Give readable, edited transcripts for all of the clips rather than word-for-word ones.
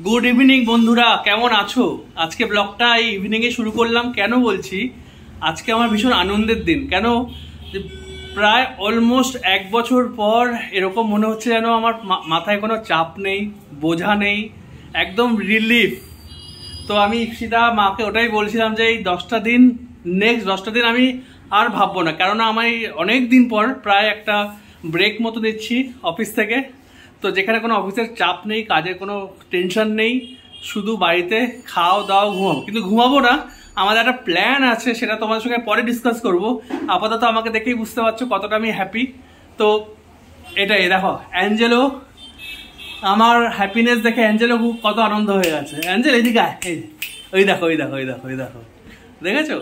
Good evening বন্ধুরা, কেমন আছো? আজকে ব্লগটা এই ইভিনিংয়ে শুরু করলাম। কেন বলছি, আজকে আমার ভীষণ আনন্দের দিন। কেন, যে প্রায় অলমোস্ট 1 বছর পর এরকম মনে হচ্ছে যেন আমার মাথায় কোনো চাপ নেই, বোঝা নেই, একদম রিলিফ। তো আমি ইপসিতা মাকে ওটাই বলছিলাম যে এই 10টা দিন, নেক্সট 10টা দিন আমি আর ভাববো না। কেননা আমি অনেক দিন পর প্রায় একটা ব্রেক মতো দিচ্ছি অফিস থেকে। তো যেখানে কোনো অফিসের চাপ নেই, কাজের কোনো টেনশন নেই, শুধু বাড়িতে খাও দাও ঘুমাবো। কিন্তু ঘুমাবো না, আমাদের একটা প্ল্যান আছে, সেটা তোমাদের সঙ্গে পরে ডিসকাস করব। আপাতত আমাকে দেখেই বুঝতে পারছো কতটা আমি হ্যাপি। তো এটাই দেখো, অ্যাঞ্জেলো, আমার হ্যাপিনেস দেখে অ্যাঞ্জেলো কত আনন্দ হয়ে গেছে। অ্যাঞ্জেল এদিকে আয়, এই ওই দেখো ওই দেখো ওই দেখো ওই দেখো, দেখেছো?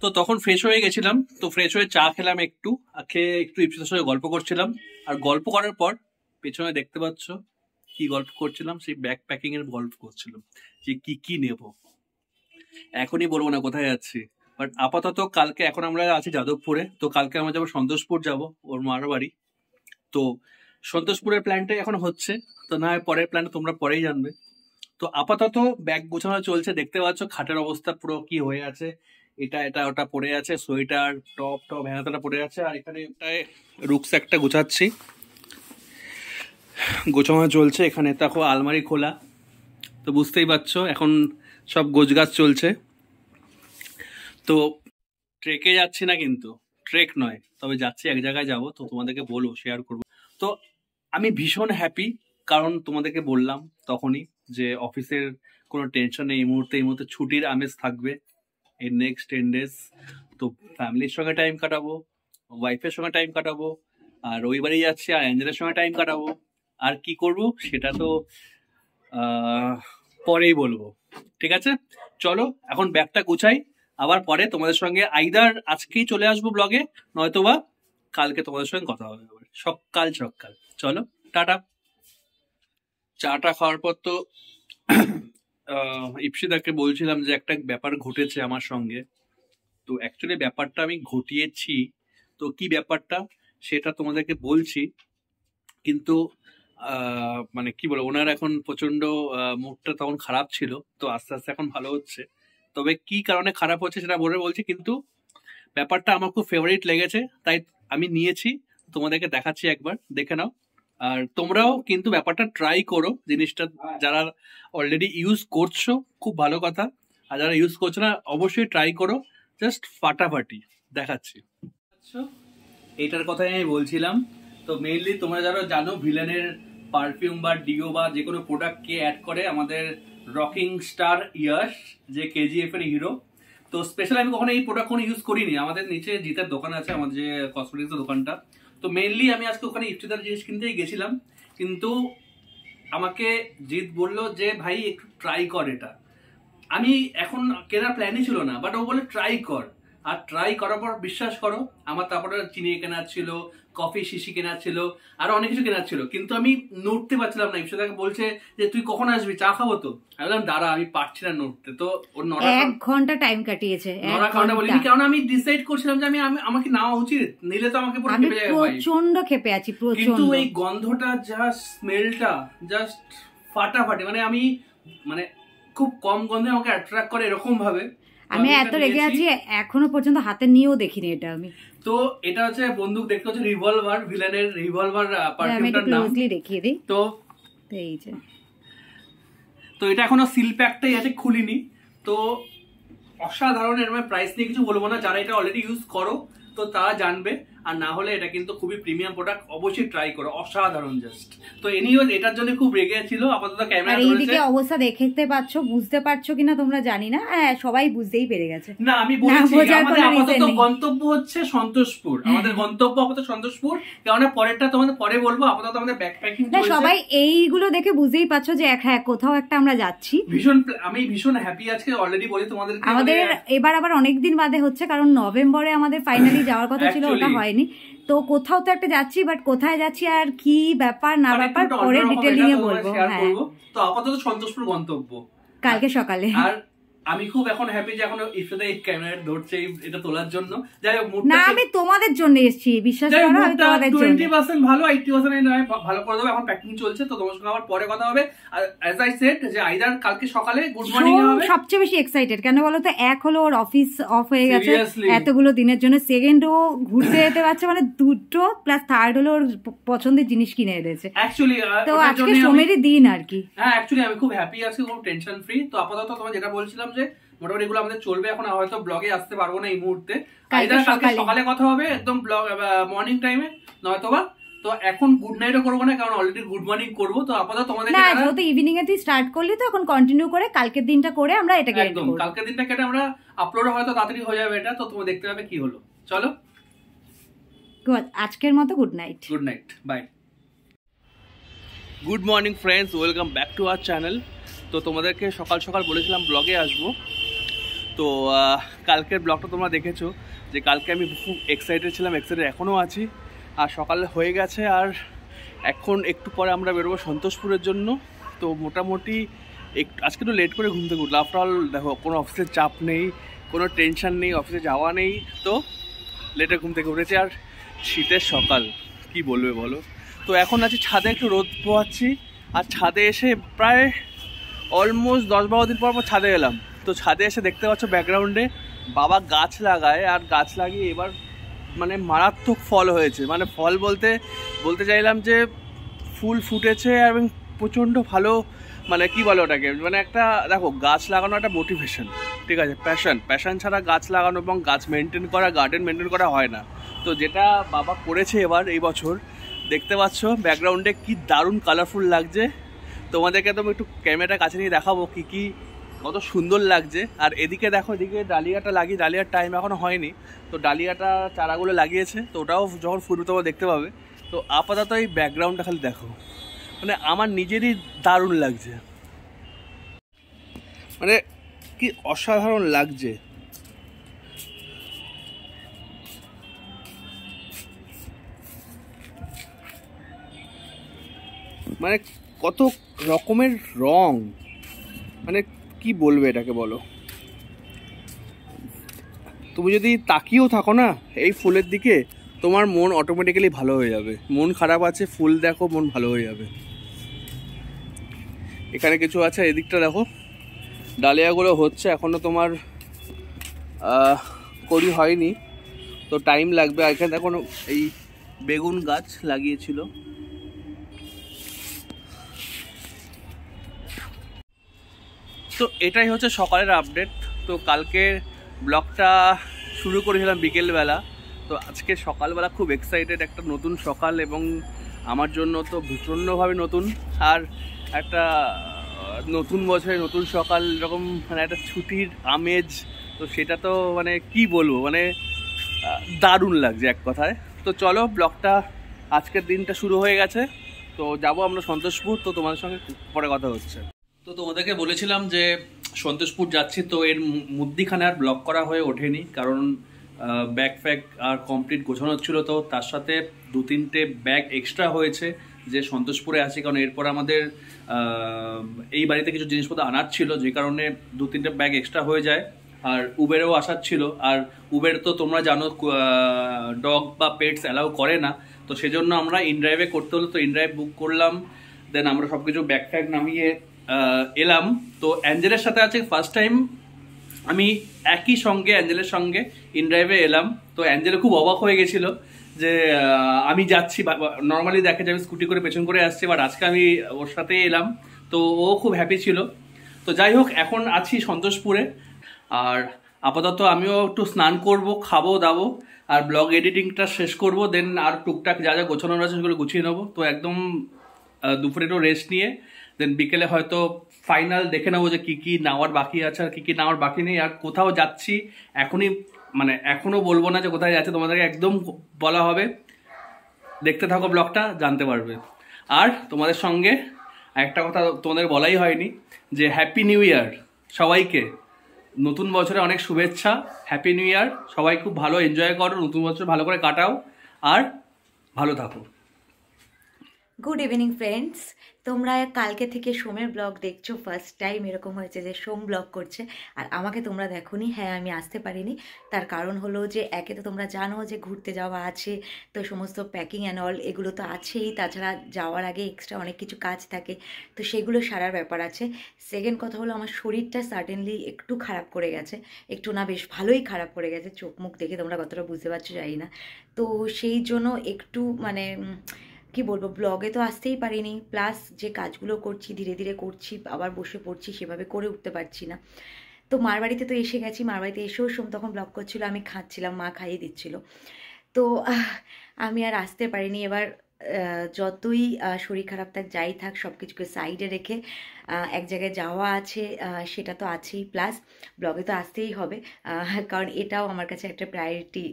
তো তখন ফ্রেশ হয়ে গেছিলাম, তো ফ্রেশ হয়ে চা খেলাম একটু, খেয়ে একটু ইপসিতার সঙ্গে গল্প করছিলাম। আর গল্প করার পর পেছনে দেখতে পাচ্ছ কি গল্প করছিলাম, সেই ব্যাগ প্যাকিং এর গল্প করছিলাম, যে কি কি নেব। এখনই বলবো না কোথায় যাচ্ছি, বাট আপাতত কালকে, এখন আমরা আছি যাদবপুরে, তো কালকে আমরা যাবো সন্তোষপুর, যাব ওর মার বাড়ি। তো সন্তোষপুরের প্ল্যানটাই এখন হচ্ছে, তো না হয় পরের প্ল্যান তোমরা পরেই জানবে। তো আপাতত ব্যাগ গোছানো চলছে, দেখতে পাচ্ছ খাটের অবস্থা পুরো কি হয়ে আছে, এটা এটা ওটা পড়ে আছে, সোয়েটার টপ টপ হ্যানাতাটা পড়ে আছে। আর এখানে রুকস্যাকটা গোছাচ্ছি, গোছানো চলছে। এখানে দেখো আলমারি খোলা, তো বুঝতেই পারছো এখন সব গোছগাছ চলছে। তো ট্রেকে যাচ্ছি না, কিন্তু ট্রেক নয়, তবে যাচ্ছি এক জায়গায় যাব, তো তোমাদেরকে বলবো, শেয়ার করবো। তো আমি ভীষণ হ্যাপি, কারণ তোমাদেরকে বললাম তখনই যে অফিসের কোনো টেনশন নেই, এই মুহূর্তে ছুটির আমেজ থাকবে এই নেক্সট 10 ডেজ। তো ফ্যামিলির সঙ্গে টাইম কাটাবো, ওয়াইফের সঙ্গে টাইম কাটাবো, আর রবিবারেই যাচ্ছি আর অ্যাঞ্জেলের সঙ্গে টাইম কাটাবো। আর কি করব সেটা তো পরেই বলবো, ঠিক আছে? চলো এখন ব্যাগটা গুছাই, আবার পরে তোমাদের সঙ্গে আইদার আজকেই চলে আসবো ব্লগে, নয়তোবা কালকে তোমাদের সঙ্গে কথা হবে আবার সকাল সকাল। চলো, টাটা। চাটা খাওয়ার পর তো ইপসিতাকে বলছিলাম যে একটা ব্যাপার ঘটেছে আমার সঙ্গে। তো অ্যাকচুয়ালি ব্যাপারটা আমি ঘটিয়েছি, তো কি ব্যাপারটা সেটা তোমাদেরকে বলছি। কিন্তু মানে কি বলবো, ওনার এখন প্রচন্ড মুডটা তখন খারাপ ছিল, তো আস্তে আস্তে এখন ভালো হচ্ছে। তবে কি কারণে খারাপ হচ্ছে সেটা বলছি, কিন্তু ব্যাপারটা আমার খুব ফেভারিট লেগেছে, তাই আমি নিয়েছি, তোমাদেরকে দেখাচ্ছি, একবার দেখে নাও। আর তোমরাও কিন্তু ব্যাপারটা ট্রাই করো, জিনিসটা যারা অলরেডি ইউজ করছো খুব ভালো কথা, আর যারা ইউজ করছো না অবশ্যই ট্রাই করো, জাস্ট ফাটাফাটি দেখাচ্ছি। এইটার কথাই আমি বলছিলাম। তো মেইনলি তোমরা যারা জানো, ভিলেনের পারফিউম বা ডিও বা যে কোনো প্রোডাক্ট কে অ্যাড করে, আমাদের রকিং স্টার ইয়াশ, যে কেজিএফ এর হিরো। তো স্পেশাল আমি কখনো এই প্রোডাক্ট কোনো ইউজ করিনি। আমাদের নিচে জিতের দোকান আছে, আমাদের যে কসমেটিক্স এর দোকানটা, তো মেইনলি আমি আজকে ওখানে ইফতিদার জিনিস কিনতেই গেছিলাম। কিন্তু আমাকে জিত বললো যে ভাই একটু ট্রাই কর এটা। আমি এখন কেনার প্ল্যানই ছিল না, বাট ও বলে ট্রাই কর। আর ট্রাই করার পর বিশ্বাস করো, আমার তারপরে চিনি কেনার ছিল, কফি শিশি কেনার ছিল, আরো অনেক কিছু কেনার ছিল, কিন্তু আমি নড়তে পারছিলাম না। ইপসিতাকে বলছে যে তুই কখন আসবি, চা খাবো তো। আমি বললাম দাঁড়া, আমি পারছি না নড়তে। তো ওর 1 ঘন্টা টাইম কাটিয়েছে, বলিনি, কারণ আমি ডিসাইড করছিলাম যে আমাকে নেওয়া উচিত, নিলে তো আমাকে প্রচন্ড ক্ষেপে আছি, কিন্তু এই গন্ধটা, জাস্ট স্মেলটা জাস্ট ফাটাফাটি। মানে আমি মানে খুব কম গন্ধে আমাকে অ্যাট্রাক্ট করে এরকম ভাবে। আমি এত রেগে আছি, এখনো পর্যন্ত হাতে নিয়েও দেখিনি এটা আমি। তো এটা হচ্ছে বন্দুক, দেখতে হচ্ছে রিভলভার, ভিলেনের রিভলভার পারফিউমটার নাম। দেখিয়ে দিই। তো এই যে, তো এটা এখনো সিল প্যাকটাই আছে, খুলিনি। তো অসাধারণ, এর মানে প্রাইস নিয়ে কিছু বলবো না, যারা এটা অলরেডি ইউজ করো তো তারা জানবে, আর না হলে এটা কিন্তু খুবই প্রিমিয়াম প্রোডাক্ট, অবশ্যই ট্রাই করো, অসাধারণ জাস্ট। তো এনিওয়েজ এটার জন্য খুব রেগে ছিল, আপাতত ক্যামেরা ধরেছে। এইদিকে অবস্থা দেখতে পাচ্ছ, বুঝতে পারছো কিনা তোমরা জানি না, হ্যাঁ সবাই বুঝতেই পেরে গেছে। না আমি বলেছি আমাদের আপাতত গন্তব্য হচ্ছে সন্তোষপুর, আমাদের গন্তব্য আপাতত সন্তোষপুর, কারণ পরেরটা তোমাদের পরে বলবো। আপাতত আমাদের ব্যাকপ্যাকিং চলছে। সবাই এইগুলো দেখে বুঝতেই পারছো যে হ্যাঁ কোথাও একটা আমরা যাচ্ছি। আমি ভীষণ হ্যাপি আজকে, অলরেডি বলি তোমাদের। আমাদের এবার আবার অনেকদিন বাদে হচ্ছে, কারণ নভেম্বরে আমাদের ফাইনালি যাওয়ার কথা ছিল, ওটা হয়নি। তো কোথাও তো একটা যাচ্ছি, বাট কোথায় যাচ্ছি আর কি ব্যাপার না ব্যাপার পরে ডিটেইলিং এ বলবো। হ্যাঁ, তো আপাতত সন্তোষপুর গন্তব্য কালকে সকালে। আর আমি খুব এখন হ্যাপি যে এখন ইফরাদা এই ক্যামেরা ধরছে এটা তোলার জন্য। যাই হোক, না আমি তোমাদের জন্য এসেছি, বিশ্বাস করো আমি তোমাদের জন্য। 20% ভালো, 80% নয় ভালো করে দেবো। এখন প্যাকিং চলছে, তো তোমার সঙ্গে আবার পরে কথা হবে। আর অ্যাজ আই সেড যে আইদার কালকে সকালে গুড মর্নিং হবে। সবচেয়ে বেশি এক্সাইটেড কেন বলো তো, এক হলো ওর অফিস অফ হয়ে গেছে এতগুলো দিনের জন্য, সেকেন্ড ও ঘুরতে যেতে পারছে, মানে দুটো প্লাস থার্ড হলো ওর পছন্দের জিনিস কিনে এনেছে অ্যাকচুয়ালি। তো আজকে সোমেরই দিন আর কি। হ্যাঁ অ্যাকচুয়ালি আমি খুব হ্যাপি আছি, খুব টেনশন ফ্রি। তো আপাতত তোমার যেটা বলছিলাম যে মোটামুটি এগুলো আমাদের চলবে। এখন হয়তো ব্লগে আসতে পারবো না এই মুহূর্তে, কালকে সকালে কথা হবে একদম ব্লগ মর্নিং টাইমে নয়তোবা। তো এখন গুড নাইটও করবো না, কারণ অলরেডি গুড মর্নিং করবো। তো আপাতত তোমাদের না যেহেতু ইভিনিং এ তুই স্টার্ট করলি, তো এখন কন্টিনিউ করে কালকের দিনটা করে আমরা এটাকে একদম কালকের দিনটা কেটে আমরা আপলোড হয়তো তাড়াতাড়ি হয়ে যাবে এটা। তো তুমি দেখতে পাবে কি হলো। চলো আজকের মতো good night. Good night, bye. Good morning friends, welcome back to our channel. তো তোমাদেরকে সকাল সকাল বলেছিলাম ব্লগে আসবো। তো কালকের ব্লগটা তোমরা দেখেছো যে কালকে আমি খুব এক্সাইটেড ছিলাম, এক্সাইটেড এখনও আছি। আর সকালে হয়ে গেছে, আর এখন একটু পরে আমরা বেরোবো সন্তোষপুরের জন্য। তো মোটামুটি আজকে একটু লেট করে ঘুম থেকে উঠলো। আফটার অল দেখো, কোনো অফিসের চাপ নেই, কোনো টেনশন নেই, অফিসে যাওয়া নেই, তো লেটে ঘুম থেকে উঠেছি। আর শীতের সকাল কি বলবে বলো। তো এখন আছি ছাদে, একটু রোদ পোয়াচ্ছি। আর ছাদে এসে প্রায় অলমোস্ট 10-12 দিন পর ছাদে এলাম। তো ছাদে এসে দেখতে পাচ্ছ ব্যাকগ্রাউন্ডে বাবা গাছ লাগায়, আর গাছ লাগিয়ে এবার মানে মারাত্মক ফল হয়েছে। মানে ফল বলতে চাইলাম যে ফুল ফুটেছে এবং প্রচণ্ড ভালো। মানে কি বলে ওটাকে, মানে একটা দেখো গাছ লাগানো একটা মোটিভেশন, ঠিক আছে, প্যাশন ছাড়া গাছ লাগানো এবং গাছ মেনটেন করা, গার্ডেন মেনটেন করা হয় না। তো যেটা বাবা করেছে এবার এই বছর, দেখতে পাচ্ছ ব্যাকগ্রাউন্ডে কি দারুণ কালারফুল লাগছে। তোমাদেরকে তো একটু ক্যামেরাটা কাছে নিয়ে দেখাবো কি কত সুন্দর লাগছে। আর এদিকে দেখো, এদিকে ডালিয়াটা লাগিয়ে, ডালিয়ার টাইম এখনো হয়নি, তো ডালিয়াটা চারাগুলো লাগিয়েছে, তো ওটাও যখন ফুটবে তোমরা দেখতে পাবে। তো আপাতত এই ব্যাকগ্রাউন্ডটা খালি দেখো, মানে আমার নিজেরই দারুণ লাগছে, মানে কি অসাধারণ লাগছে। মানে কত রকমের রং, মানে কি বলবে এটাকে বলো। তুমি যদি তাকিয়েও থাকো না এই ফুলের দিকে, তোমার মন অটোমেটিক্যালি ভালো হয়ে যাবে। মন খারাপ আছে, ফুল দেখো, মন ভালো হয়ে যাবে। এখানে কিছু আছে, এদিকটা দেখো ডালিয়াগুলো হচ্ছে, এখনো তোমার করি হয়নি, তো টাইম লাগবে। আর এখানে দেখো এই বেগুন গাছ লাগিয়েছিল। তো এটাই হচ্ছে সকালের আপডেট। তো কালকে ব্লগটা শুরু করেছিলাম বিকেলবেলা, তো আজকে সকালবেলা খুব এক্সাইটেড, একটা নতুন সকাল এবং আমার জন্য তো ভীষণভাবে নতুন। আর একটা নতুন বছরে নতুন সকাল, এরকম মানে একটা ছুটির আমেজ, তো সেটা তো মানে কি বলবো, মানে দারুণ লাগছে এক কথায়। তো চলো ব্লগটা, আজকের দিনটা শুরু হয়ে গেছে। তো যাবো আমরা সন্তোষপুর, তো তোমাদের সঙ্গে পরে কথা হচ্ছে। তো তোমাদেরকে বলেছিলাম যে সন্তোষপুর যাচ্ছি, তো এর মধ্যিখানে আর ব্লগ করা হয়ে ওঠেনি, কারণ ব্যাগ ফ্যাগ আর কমপ্লিট গোছানো ছিল। তো তার সাথে 2-3টে ব্যাগ এক্সট্রা হয়েছে যে সন্তোষপুরে আছি, কারণ এরপর আমাদের এই বাড়িতে কিছু জিনিসপত্র আনার ছিল, যে কারণে 2-3টে ব্যাগ এক্সট্রা হয়ে যায়। আর উবেরেও আসার ছিল, আর উবের তো তোমরা জানো ডগ বা পেটস অ্যালাউ করে না, তো সেজন্য আমরা ইনড্রাইভে করতে হলো। তো ইনড্রাইভ বুক করলাম, দেন আমরা সব কিছু ব্যাগ ফ্যাগ নামিয়ে এলাম। তো অ্যাঞ্জেলের সাথে আছে ফার্স্ট টাইম আমি একই সঙ্গে অ্যাঞ্জেলের সঙ্গে ইনড্রাইভে এলাম। তো অ্যাঞ্জেলে খুব অবাক হয়ে গেছিল যে আমি যাচ্ছি, নর্মালি দেখে যে আমি স্কুটি করে পেছন করে আসছি, বাট আজকে আমি ওর সাথে এলাম, তো ও খুব হ্যাপি ছিল। তো যাই হোক, এখন আছি সন্তোষপুরে, আর আপাতত আমিও একটু স্নান করব, খাবো দাবো, আর ব্লগ এডিটিংটা শেষ করব, দেন আর টুকটাক যা যা গোছানোর আছে সেগুলো গুছিয়ে নেবো। তো একদম দুপুরে একটু রেস্ট নিয়ে দেন বিকেলে হয়তো ফাইনাল দেখে নেবো যে কী কী নেওয়ার বাকি আছে আর কী কী নেওয়ার বাকি নেই। আর কোথাও যাচ্ছি এখনই, মানে এখনও বলবো না যে কোথায় যাচ্ছে, তোমাদেরকে একদম বলা হবে, দেখতে থাকো ব্লগটা, জানতে পারবে। আর তোমাদের সঙ্গে একটা কথা তোমাদের বলাই হয়নি, যে হ্যাপি নিউ ইয়ার সবাইকে, নতুন বছরে অনেক শুভেচ্ছা, হ্যাপি নিউ ইয়ার। সবাই খুব ভালো এনজয় করো, নতুন বছর ভালো করে কাটাও, আর ভালো থাকো। গুড ইভিনিং ফ্রেন্ডস, তোমরা কালকে থেকে সোমের ব্লগ দেখছো। ফার্স্ট টাইম এরকম হয়েছে যে সোম ব্লগ করছে আর আমাকে তোমরা দেখোনি। হ্যাঁ, আমি আসতে পারিনি, তার কারণ হলো যে একে তো তোমরা জানো যে ঘুরতে যাওয়া আছে, তো সমস্ত প্যাকিং অ্যান্ড অল এগুলো তো আছেই, তাছাড়া যাওয়ার আগে এক্সট্রা অনেক কিছু কাজ থাকে, তো সেগুলো সারার ব্যাপার আছে। সেকেন্ড কথা হলো আমার শরীরটা সাডেনলি একটু খারাপ করে গেছে, একটু না বেশ ভালোই খারাপ করে গেছে, চোখ মুখ দেখে তোমরা কতটা বুঝতে পারছো জানি না। তো সেই জন্য একটু মানে কি বলবো, ব্লগে তো আসতেই পারিনি, প্লাস যে কাজগুলো করছি ধীরে ধীরে করছি, আবার বসে পড়ছি, সেভাবে করে উঠতে পারছি না। তো মার বাড়িতে তো এসে গেছি, মার বাড়িতে এসেও সোম তখন ব্লগ করছিল, আমি খাচ্ছিলাম, মা খাইয়ে দিচ্ছিল, তো আমি আর আসতে পারিনি। এবার যতই শরীর খারাপ থাক, যাই থাক, সব কিছুকে সাইডে রেখে এক জায়গায় যাওয়া আছে, সেটা তো আছেই, প্লাস ব্লগে তো আসতেই হবে, কারণ এটাও আমার কাছে একটা প্রায়োরিটি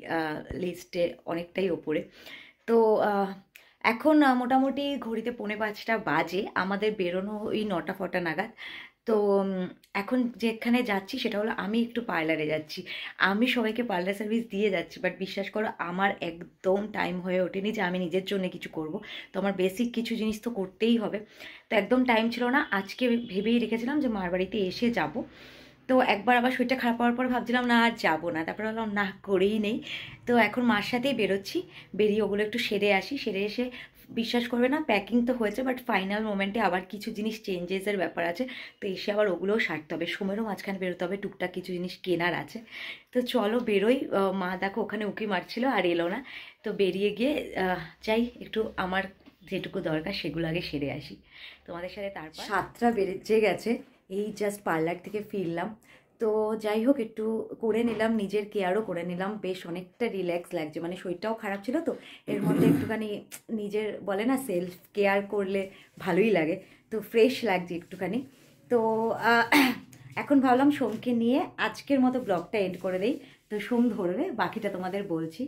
লিস্টে অনেকটাই ওপরে। তো এখন মোটামুটি ঘড়িতে 4:45 বাজে, আমাদের বেরোনো ওই 9টা নাগাদ। তো এখন যেখানে যাচ্ছি সেটা হলো, আমি একটু পার্লারে যাচ্ছি। আমি সবাইকে পার্লার সার্ভিস দিয়ে যাচ্ছি, বাট বিশ্বাস করো আমার একদম টাইম হয়ে ওঠেনি যে আমি নিজের জন্য কিছু করব। তো আমার বেসিক কিছু জিনিস তো করতেই হবে, তো একদম টাইম ছিল না। আজকে ভেবেই রেখেছিলাম যে মার বাড়িতে এসে যাব। তো একবার আবার শরীরটা খারাপ হওয়ার পর ভাবছিলাম না আর যাবো না, তারপরে বললাম না, করেই নেই। তো এখন মার সাথেই বেরোচ্ছি, বেরিয়ে ওগুলো একটু সেরে আসি, সেরে এসে বিশ্বাস করবে না, প্যাকিং তো হয়েছে, বাট ফাইনাল মোমেন্টে আবার কিছু জিনিস চেঞ্জেসের ব্যাপার আছে, তো এসে আবার ওগুলোও সারতে হবে। সোমেরও মাঝখানে বেরোতে হবে, টুকটাক কিছু জিনিস কেনার আছে। তো চলো বেরোই। মা দেখো ওখানে উঁকি মারছিল আর এলো না, তো বেরিয়ে গিয়ে যাই একটু আমার যেটুকু দরকার সেগুলো আগে সেরে আসি তোমাদের সাথে। তারপর 7টা বেজে গেছে, এই জাস্ট পার্লার থেকে ফিরলাম। তো যাই হোক, একটু করে নিলাম, নিজের কেয়ারও করে নিলাম, বেশ অনেকটা রিল্যাক্স লাগছে, মানে শরীরটাও খারাপ ছিল, তো এর মধ্যে একটুখানি নিজের বলে না সেলফ কেয়ার করলে ভালোই লাগে, তো ফ্রেশ লাগছে একটুখানি। তো এখন ভাবলাম সোমকে নিয়ে আজকের মতো ব্লগটা এন্ড করে দেই। তো সোম ধরবে, বাকিটা তোমাদের বলছি।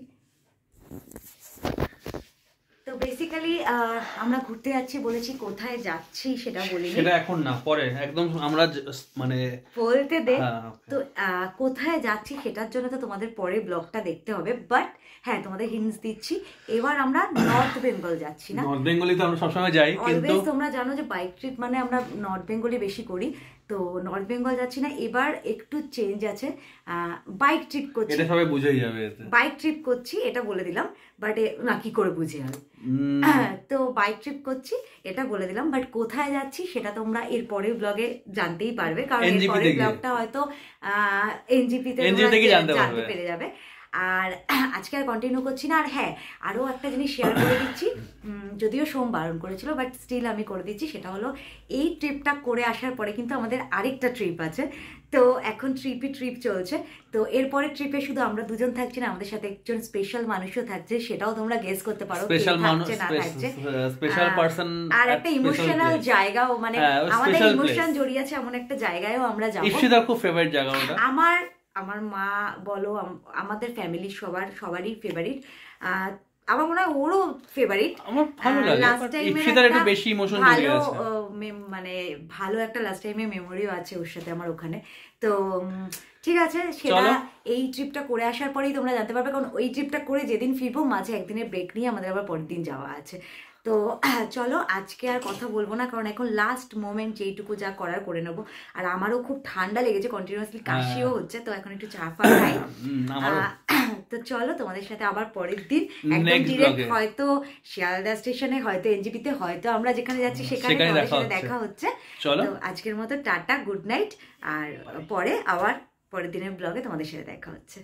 তো বেসিক্যালি আমরা ঘুরতে যাচ্ছি বলেছি, কোথায় যাচ্ছি সেটা বলিনি, সেটা এখন না, পরে একদম আমরা মানে বলতে দে। তো কোথায় যাচ্ছি সেটার জন্য তো তোমাদের পরে ব্লগটা দেখতে হবে, বাট হ্যাঁ তোমাদের হিন্টস দিচ্ছি। এবার আমরা নর্থ বেঙ্গল যাচ্ছি না, নর্থ বেঙ্গলি তো আমরা সবসময় যাই, কিন্তু তোমরা জানো যে বাইক ট্রিপ মানে আমরা নর্থ বেঙ্গলি বেশি করি, তো নর্থ বেঙ্গল যাচ্ছি না, এবার একটু চেঞ্জ আছে, বাইক ট্রিপ করছি। এটা সবাই বুঝেই যাবে, বাইক ট্রিপ করছি এটা বলে দিলাম, বাট না কি করে বুঝে যাবে। তো বাইক ট্রিপ করছি এটা বলে দিলাম, বাট কোথায় যাচ্ছি সেটা তোমরা এর পরের ব্লগে জানতেই পারবে, কারণ এর পরের ব্লগটা হয়তো এনজিপিতে জানতে পেরে যাবে। আর আজকে আর কন্টিনিউ করছি না। আর হ্যাঁ, আরও একটা জিনিস শেয়ার করে দিচ্ছি, যদিও সোম বারণ করেছিল, বাট স্টিল আমি করে দিচ্ছি, সেটা হলো এই ট্রিপটা করে আসার পরে কিন্তু আমাদের আরেকটা ট্রিপ আছে। তো এখন ট্রিপ চলছে, তো এরপরের ট্রিপে শুধু আমরা দুজন থাকছি না, আমাদের সাথে একজন স্পেশাল মানুষও থাকছে, সেটাও তোমরা গেস করতে পারো থাকছে না থাকছে। আর একটা ইমোশনাল জায়গাও, মানে আমাদের ইমোশন জড়িয়ে আছে এমন একটা জায়গায়ও আমরা যাবো। আমার মা বলো, আমাদের ফ্যামিলির সবারই ফেভারিট, আমার মনে হয় ওরও ফেভারিট। মানে ভালো একটা লাস্ট টাইমে মেমোরিও আছে ওর সাথে আমার ওখানে। তো ঠিক আছে, সেটা এই ট্রিপটা করে আসার পরেই তোমরা জানতে পারবে, কারণ ওই ট্রিপটা করে যেদিন ফিরবো মাঝে একদিনের ব্রেক নিয়ে আমাদের আবার পরের দিন যাওয়া আছে। তো চলো আজকে আর কথা বলবো না, কারণ এখন লাস্ট মোমেন্ট যেইটুকু যা করার করে নেবো। আর আমারও খুব ঠান্ডা লেগেছে, কন্টিনিউয়াসলি কাশিও হচ্ছে, তো এখন একটু চা ফা খাই। তো চলো তোমাদের সাথে আবার পরের দিন একদম ডিরেক্ট, হয়তো শিয়ালদা স্টেশনে, হয়তো এনজিপিতে, হয়তো আমরা যেখানে যাচ্ছি সেখানে তোমাদের সাথে দেখা হচ্ছে। তো আজকের মতো টাটা, গুড নাইট, আর পরে আবার পরের দিনের ব্লগে তোমাদের সাথে দেখা হচ্ছে।